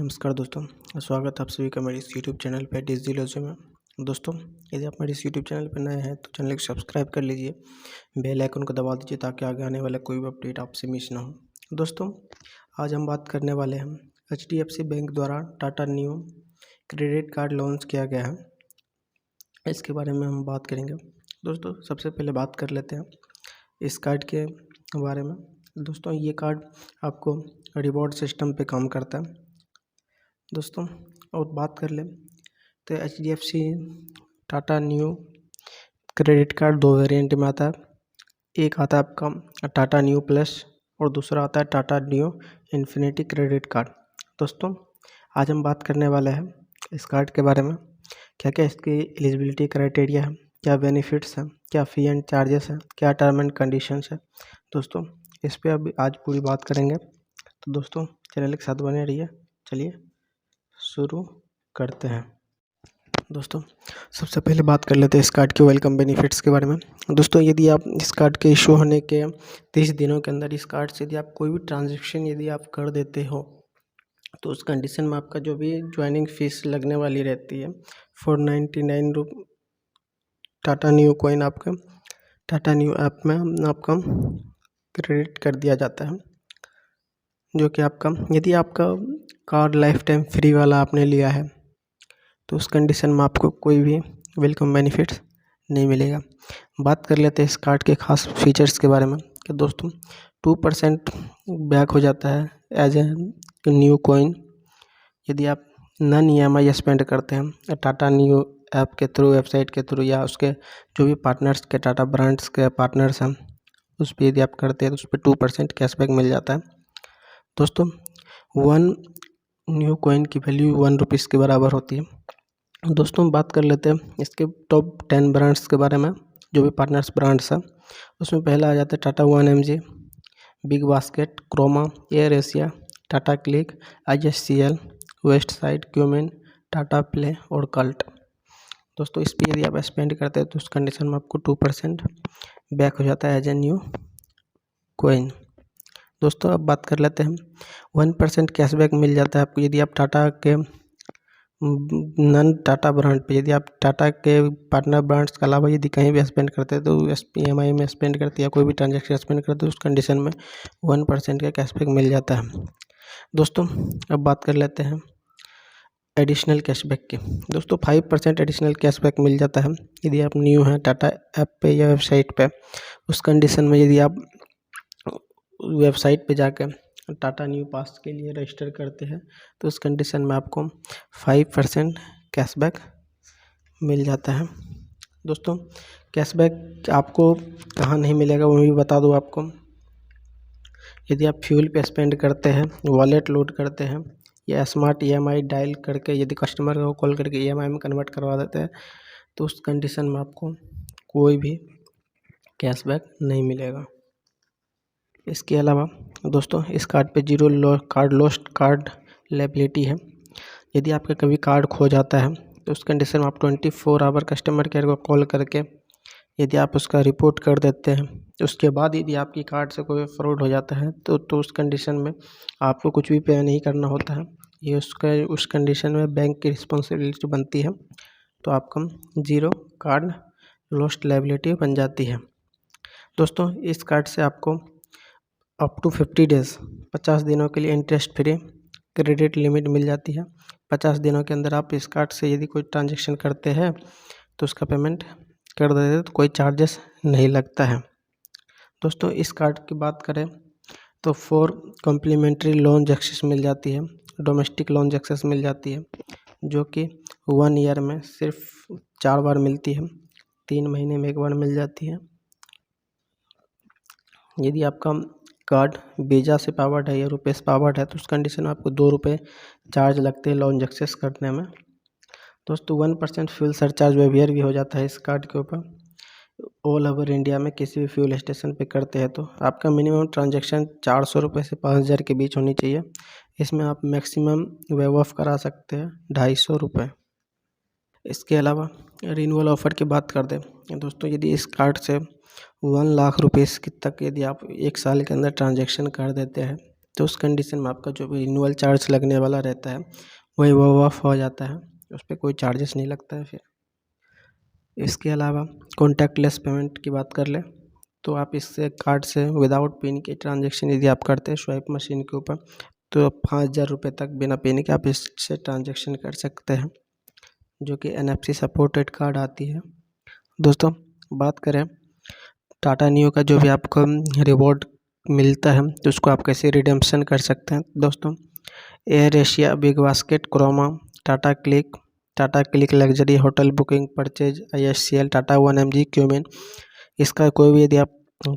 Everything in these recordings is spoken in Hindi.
नमस्कार दोस्तों, स्वागत है आप सभी का मेरे इस यूट्यूब चैनल पे डिजिलॉजी में। दोस्तों, यदि आप मेरे इस यूट्यूब चैनल पर नए हैं तो चैनल को सब्सक्राइब कर लीजिए, बेल आइकन को दबा दीजिए ताकि आगे आने वाला कोई भी अपडेट आपसे मिस ना हो। दोस्तों, आज हम बात करने वाले हैं HDFC बैंक द्वारा Tata new credit card launch किया गया है, इसके बारे में हम बात करेंगे। दोस्तों, सबसे पहले बात कर लेते हैं इस कार्ड के बारे में। दोस्तों, ये कार्ड आपको रिवॉर्ड सिस्टम पे काम करता है। दोस्तों, और बात कर लें तो HDFC Tata new credit card दो वेरिएंट में आता है। एक आता है आपका टाटा न्यू प्लस और दूसरा आता है Tata new infinity credit card. दोस्तों, आज हम बात करने वाले हैं इस कार्ड के बारे में, क्या क्या इसकी एलिजिबिलिटी क्राइटेरिया है, क्या बेनिफिट्स हैं, क्या फ़ी एंड चार्जेस हैं, क्या टर्म एंड कंडीशंस है। दोस्तों, इस पर अभी आज पूरी बात करेंगे। तो दोस्तों, चैनल के साथ बने रहिए। चलिए शुरू करते हैं। दोस्तों, सबसे पहले बात कर लेते हैं इस कार्ड के वेलकम बेनिफिट्स के बारे में। दोस्तों, यदि आप इस कार्ड के इशू होने के 30 दिनों के अंदर इस कार्ड से यदि आप कोई भी ट्रांजैक्शन यदि आप कर देते हो तो उस कंडीशन में आपका जो भी ज्वाइनिंग फीस लगने वाली रहती है 499 टाटा न्यू कॉइन आपका टाटा न्यू ऐप में आपका क्रेडिट कर दिया जाता है, जो कि आपका यदि आपका कार्ड लाइफ टाइम फ्री वाला आपने लिया है तो उस कंडीशन में आपको कोई भी वेलकम बेनिफिट्स नहीं मिलेगा। बात कर लेते हैं इस कार्ड के खास फीचर्स के बारे में कि दोस्तों 2% बैक हो जाता है एज ए न्यू कॉइन यदि आप नॉन EMI स्पेंड करते हैं टाटा न्यू ऐप के थ्रू, वेबसाइट के थ्रू या उसके जो भी पार्टनर्स के टाटा ब्रांड्स के पार्टनर्स हैं उस पर यदि आप करते हैं तो उस पर 2% कैशबैक मिल जाता है। दोस्तों, 1 न्यू कॉइन की वैल्यू 1 रुपीज़ के बराबर होती है। दोस्तों, बात कर लेते हैं इसके टॉप 10 ब्रांड्स के बारे में, जो भी पार्टनर्स ब्रांड्स हैं उसमें पहला आ जाता है Tata 1mg, Big Basket, Croma, Air Asia, Tata Cliq, ISCL, West Side, Qmin, Tata Play और कल्ट। दोस्तों, इस पर यदि आप स्पेंड करते हैं तो उस कंडीशन में आपको 2% बैक हो जाता है एज ए न्यू कॉइन। दोस्तों, अब बात कर लेते हैं 1% कैशबैक मिल जाता है आपको यदि आप टाटा के नॉन टाटा ब्रांड पे, यदि आप टाटा के पार्टनर ब्रांड्स के अलावा यदि कहीं भी स्पेंड करते हैं तो EMI में स्पेंड करते हैं या कोई भी ट्रांजैक्शन स्पेंड करते हैं उस कंडीशन में 1% का कैशबैक मिल जाता है। दोस्तों, अब बात कर लेते हैं एडिशनल कैशबैक की। दोस्तों, 5% एडिशनल कैशबैक मिल जाता है यदि आप न्यू हैं टाटा ऐप पे या वेबसाइट पे। उस कंडीशन में यदि आप वेबसाइट पे जाकर टाटा न्यू पास के लिए रजिस्टर करते हैं तो उस कंडीशन में आपको 5% कैशबैक मिल जाता है। दोस्तों, कैशबैक आपको कहाँ नहीं मिलेगा वो भी बता दूँ आपको। यदि आप फ्यूल पे स्पेंड करते हैं, वॉलेट लोड करते हैं या स्मार्ट EMI डायल करके यदि कस्टमर को कॉल करके EMI में कन्वर्ट करवा देते हैं तो उस कंडीशन में आपको कोई भी कैशबैक नहीं मिलेगा। इसके अलावा दोस्तों, इस कार्ड पे कार्ड लॉस्ट कार्ड लायबिलिटी है। यदि आपका कभी कार्ड खो जाता है तो उस कंडीशन में आप 24 आवर कस्टमर केयर को कॉल करके यदि आप उसका रिपोर्ट कर देते हैं, उसके बाद यदि आपकी कार्ड से कोई फ्रॉड हो जाता है तो उस कंडीशन में आपको कुछ भी पे नहीं करना होता है। ये उस कंडीशन में बैंक की रिस्पॉन्सिबिलिटी बनती है, तो आपका ज़ीरो कार्ड लॉस्ट लायबिलिटी बन जाती है। दोस्तों, इस कार्ड से आपको अप टू 50 डेज़ 50 दिनों के लिए इंटरेस्ट फ्री क्रेडिट लिमिट मिल जाती है। 50 दिनों के अंदर आप इस कार्ड से यदि कोई ट्रांजैक्शन करते हैं तो उसका पेमेंट कर देते हैं तो कोई चार्जेस नहीं लगता है। दोस्तों, इस कार्ड की बात करें तो 4 कॉम्प्लीमेंट्री लोन एक्सेस मिल जाती है, डोमेस्टिक लोन एक्सेस मिल जाती है, जो कि 1 ईयर में सिर्फ 4 बार मिलती है, 3 महीने में 1 बार मिल जाती है। यदि आपका कार्ड वीज़ा से पावर्ड है या रुपए से पावर्ड है तो उस कंडीशन में आपको 2 रुपये चार्ज लगते हैं लोन एक्सेस करने में। दोस्तों, 1% फ्यूल सरचार्ज वेवियर भी हो जाता है इस कार्ड के ऊपर। ऑल ओवर इंडिया में किसी भी फ्यूल स्टेशन पे करते हैं तो आपका मिनिमम ट्रांजैक्शन 400 रुपये से 5000 के बीच होनी चाहिए। इसमें आप मैक्सिमम वेव ऑफ करा सकते हैं 250 रुपये। इसके अलावा रिन्यूअल ऑफ़र की बात कर दें दोस्तों, यदि इस कार्ड से 1 लाख रुपये तक यदि आप 1 साल के अंदर ट्रांजैक्शन कर देते हैं तो उस कंडीशन में आपका जो भी रिन्यूअल चार्ज लगने वाला रहता है वही वो ऑफ हो जाता है, उस पर कोई चार्जेस नहीं लगता है। फिर इसके अलावा कॉन्टैक्टलेस पेमेंट की बात कर लें तो आप इससे कार्ड से विदाउट पिन के ट्रांजेक्शन यदि आप करते हैं स्वाइप मशीन के ऊपर तो 5,000 रुपये तक बिना पिन के आप इससे ट्रांजेक्शन कर सकते हैं, जो कि NFC सपोर्टेड कार्ड आती है। दोस्तों बात करें टाटा न्यू का जो भी आपको रिवॉर्ड मिलता है तो उसको आप कैसे रिडेम्पशन कर सकते हैं। दोस्तों Air Asia, Big Basket, Croma, Tata Cliq luxury, hotel booking, purchase, ISCL, Tata 1mg, Qmin, इसका कोई भी यदि आप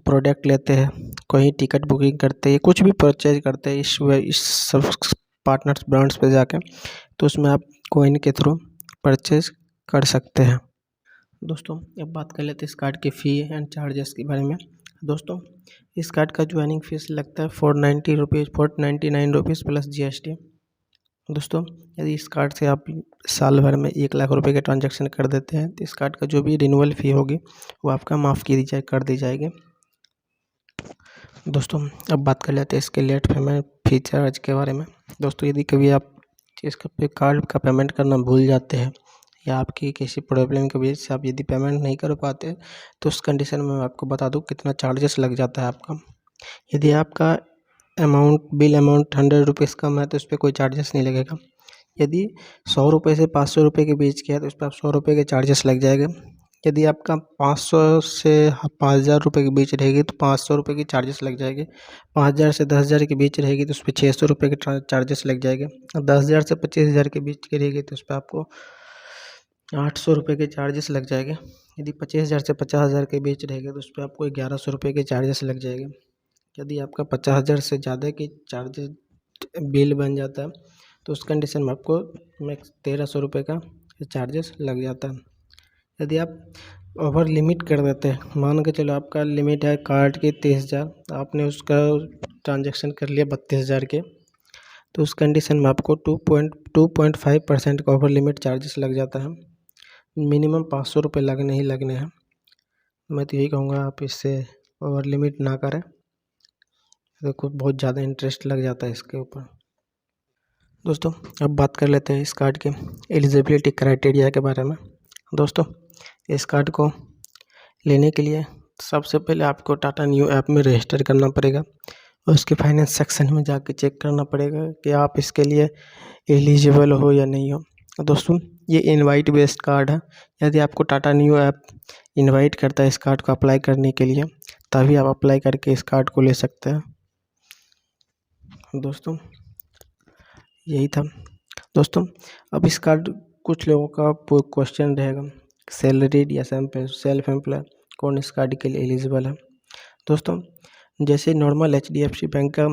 प्रोडक्ट लेते हैं, कोई टिकट बुकिंग करते हैं, कुछ भी परचेज करते हैं इस सब पार्टनर्स ब्रांड्स पे जाके तो उसमें आप कॉइन के थ्रू परचेज कर सकते हैं। दोस्तों अब बात कर लेते हैं इस कार्ड की फ़ी एंड चार्जेस के बारे में। दोस्तों इस कार्ड का ज्वाइनिंग फीस लगता है 499 रुपीज़ प्लस GST। दोस्तों यदि इस कार्ड से आप साल भर में 1 लाख रुपए के ट्रांजैक्शन कर देते हैं तो इस कार्ड का जो भी रिन्यूअल फ़ी होगी वो आपका माफ़ कर दी जाएगी। दोस्तों अब बात कर लेते हैं इसके लेट पेमेंट फी चार्ज के बारे में। दोस्तों यदि कभी आप इसका कार्ड का पेमेंट करना भूल जाते हैं या आपकी किसी प्रॉब्लम की वजह से आप यदि पेमेंट नहीं कर पाते तो उस कंडीशन में मैं आपको बता दूं कितना चार्जेस लग जाता है आपका। यदि आपका बिल अमाउंट 100 रुपीज़ कम है तो उस पर कोई चार्जेस नहीं लगेगा। यदि 100 रुपये से 500 रुपये के बीच किया तो उस पर आप 100 रुपये के चार्जेस लग जाएंगे। यदि आपका 500 से 5,000 रुपये के बीच रहेगी तो 500 रुपये की चार्जेस लग जाएंगे। 5,000 से 10,000 के बीच रहेगी तो उस पर 600 रुपये के चार्जेस लग जाएंगे। और 10,000 से 25,000 के बीच की रहेगी तो उस पर आपको 800 रुपये के चार्जेस लग जाएंगे। यदि 25,000 से 50,000 के बीच रहेगा तो उस पर आपको 1,100 रुपये के चार्जेस लग जाएंगे। यदि आपका 50,000 से ज़्यादा के चार्जेस बिल बन जाता है तो उस कंडीशन में आपको मैक्स 1,300 रुपये का चार्जेस लग जाता है। यदि आप ओवर लिमिट कर देते हैं, मान के चलो आपका लिमिट है कार्ड की 30,000, आपने उसका ट्रांजैक्शन कर लिया 32,000 के, तो उस कंडीशन में आपको 2.5% का ओवर लिमिट चार्जेस लग जाता है। मिनिमम 500 रुपये लगने ही लगने हैं। मैं तो यही कहूँगा आप इससे ओवर लिमिट ना करें, देखो बहुत ज़्यादा इंटरेस्ट लग जाता है इसके ऊपर। दोस्तों अब बात कर लेते हैं इस कार्ड के एलिजिबिलिटी क्राइटेरिया के बारे में। दोस्तों इस कार्ड को लेने के लिए सबसे पहले आपको टाटा न्यू ऐप में रजिस्टर करना पड़ेगा और उसके फाइनेंस सेक्शन में जाके चेक करना पड़ेगा कि आप इसके लिए एलिजिबल हो या नहीं हो। दोस्तों ये इनवाइट बेस्ड कार्ड है। यदि आपको टाटा न्यू ऐप इनवाइट करता है इस कार्ड को अप्लाई करने के लिए तभी आप अप्लाई करके इस कार्ड को ले सकते हैं। दोस्तों यही था। दोस्तों अब इस कार्ड कुछ लोगों का क्वेश्चन रहेगा सैलरीड या सेल्फ एम्प्लॉय कौन इस कार्ड के लिए एलिजिबल है। दोस्तों जैसे नॉर्मल HDFC बैंक का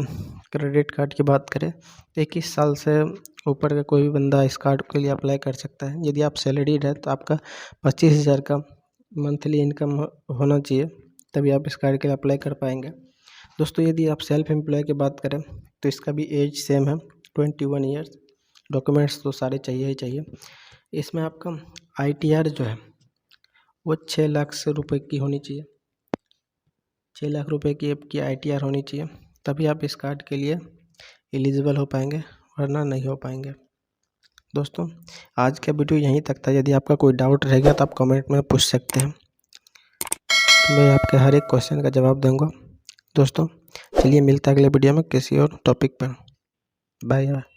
क्रेडिट कार्ड की बात करें 21 साल से ऊपर का कोई भी बंदा इस कार्ड के लिए अप्लाई कर सकता है। यदि आप सैलरीड है तो आपका 25,000 का मंथली इनकम होना चाहिए तभी आप इस कार्ड के लिए अप्लाई कर पाएंगे। दोस्तों यदि आप सेल्फ एम्प्लॉय की बात करें तो इसका भी एज सेम है 21 ईयर्स। डॉक्यूमेंट्स तो सारे चाहिए ही चाहिए। इसमें आपका ITR जो है वो 6 लाख से रुपये की होनी चाहिए। 6 लाख रुपए की आपकी ITR होनी चाहिए तभी आप इस कार्ड के लिए एलिजिबल हो पाएंगे, वरना नहीं हो पाएंगे। दोस्तों आज का वीडियो यहीं तक था। यदि आपका कोई डाउट रहेगा तो आप कमेंट में पूछ सकते हैं, मैं आपके हर एक क्वेश्चन का जवाब दूंगा। दोस्तों चलिए मिलता है अगले वीडियो में किसी और टॉपिक पर। बाय।